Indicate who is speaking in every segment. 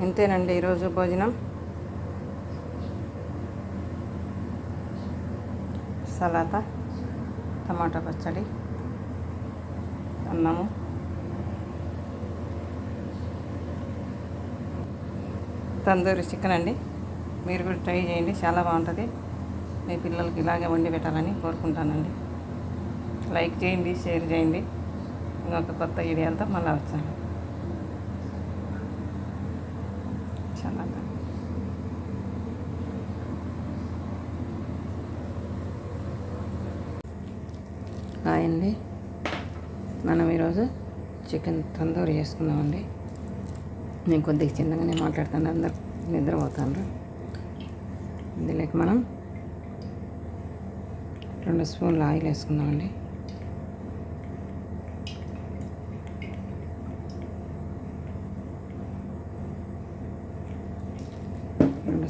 Speaker 1: ఇంతేనండి ఈరోజు భోజనం. సలాత, టమాటా పచ్చడి, అన్నము, తందూరి చికెన్ అండి. మీరు కూడా ట్రై చేయండి, చాలా బాగుంటుంది. మీ పిల్లలకి ఇలాగే వండి పెట్టాలని కోరుకుంటానండి. లైక్ చేయండి, షేర్ చేయండి. ఇంకొక కొత్త వీడియోలతో మళ్ళీ వచ్చాను. చాలా హాయ్ అండి. మనం ఈరోజు చికెన్ తందూరి చేసుకుందామండి. నేను కొద్దిగా చిన్నగానే మాట్లాడుతాను, అందరు నిద్రపోతాను. ఇందులోకి మనం 2 స్పూన్లు ఆయిల్ వేసుకుందామండి.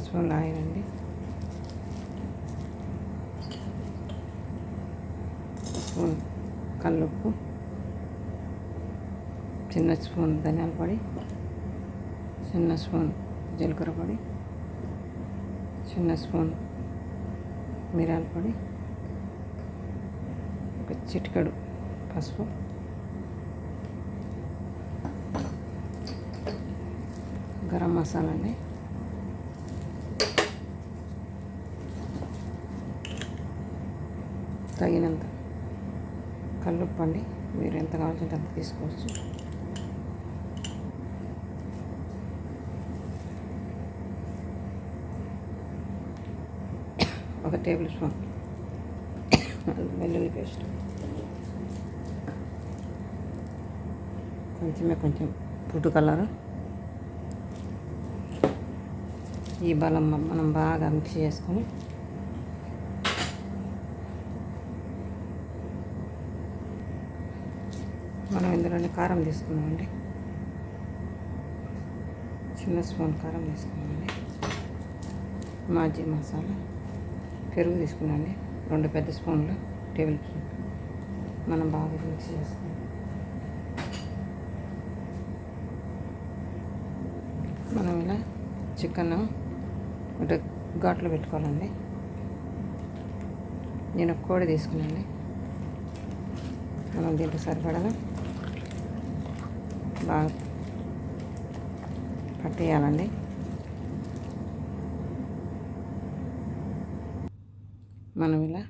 Speaker 1: స్పూన్లు ఆయిల్ అండి. స్పూన్ కల్లుప్పు, చిన్న స్పూన్ ధనియాల పొడి, చిన్న స్పూన్ జీలకర్ర పొడి, చిన్న స్పూన్ మిరియాల పొడి, ఒక చిటికెడు పసుపు, గరం మసాలా అండి, తగినంత కల్లుప్పు అండి. మీరు ఎంత కావాల్సిన అంత తీసుకోవచ్చు. ఒక టేబుల్ స్పూన్ వెల్లుల్లి పేస్ట్, కొంచెం ఫుడ్ కలర్. ఈ బలం మనం బాగా మిక్స్ చేసుకొని మనం ఇందులోనే కారం తీసుకున్నామండి. చిన్న స్పూన్ కారం తీసుకున్నామండి. మాజీ మసాలా, పెరుగు తీసుకున్నాండి. 2 పెద్ద స్పూన్లు, టేబుల్ స్పూన్. మనం బాగా మిక్స్ చేసుకున్నాం. మనం ఇలా చికెన్ ఒక ఘాట్లో పెట్టుకోవాలండి. నేను ఒక కోడి తీసుకున్నాండి. మనం దీంట్లో సరిపడా బాగా పట్టేయాలండి. మనం ఇలా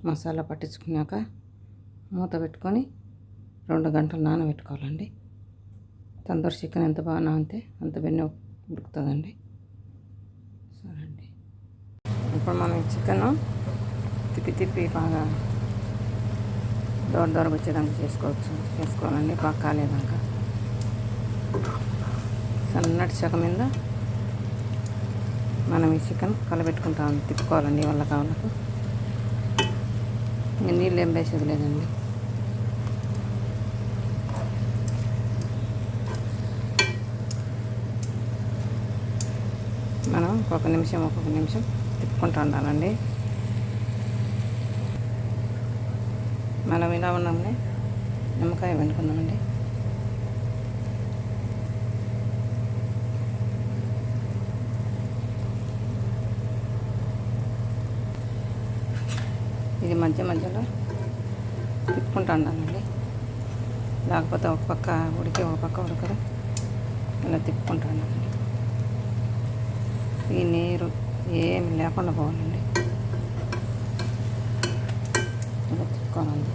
Speaker 1: మసాలా పట్టించుకున్నాక మూత పెట్టుకొని 2 గంటలు నానబెట్టుకోవాలండి. తందూరి చికెన్ ఎంత బాగా నానితే అంత బెన్న ఉడుకుతుందండి. సరే, ఇప్పుడు మనం చికెన్ తిప్పి బాగా దూరకు వచ్చేదాకా చేసుకోవాలండి. బాగా కాలేదాకా సన్నటి చెక్క మీద మనం ఈ చికెన్ కలబెట్టుకుంటాం, తిప్పుకోవాలండి వాళ్ళ కావాలకు. ఇంకా నీళ్ళు ఏం వేసేది లేదండి. మనం ఒక్కొక్క నిమిషం తిప్పుకుంటూ ఉండాలండి. మనం ఇలా ఉన్నామని నిమ్మకాయ వండుకుందామండి. ఇది మధ్యలో తిప్పుకుంటూ ఉండాలండి. లేకపోతే ఒక పక్క ఉడకదు. ఇలా తిప్పుకుంటూ ఉండాలండి. ఈ నీరు ఏమి లేకుండా పోవాలండి. ఇలా తిప్పుకోవాలండి.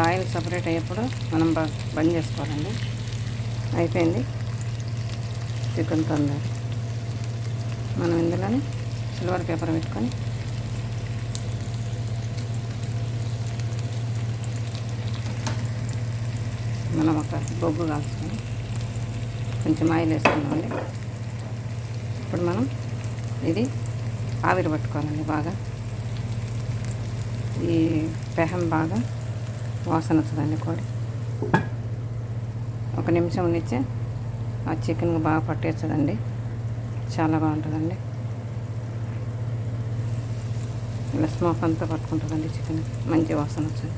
Speaker 1: ఆయిల్ సపరేట్ అయ్యేప్పుడు మనం బంద్ చేసుకోవాలండి. అయిపోయింది చికెన్ తందూరి. మనం ఇందులోనే సిల్వర్ పేపర్ పెట్టుకొని మనం ఒక బొగ్గు కాల్చుకొని కొంచెం ఆయిల్ వేసుకున్నామండి. ఇప్పుడు మనం ఇది ఆవిరి పట్టుకోవాలండి. బాగా ఈ పెహం బాగా వాసన వస్తుందండి. కోడి ఒక నిమిషం నుంచి ఆ చికెన్ బాగా పట్టేస్తుందండి. చాలా బాగుంటుందండి. ఇలా స్మోక్ అంతా పట్టుకుంటుందండి చికెన్, మంచి వాసన వచ్చింది.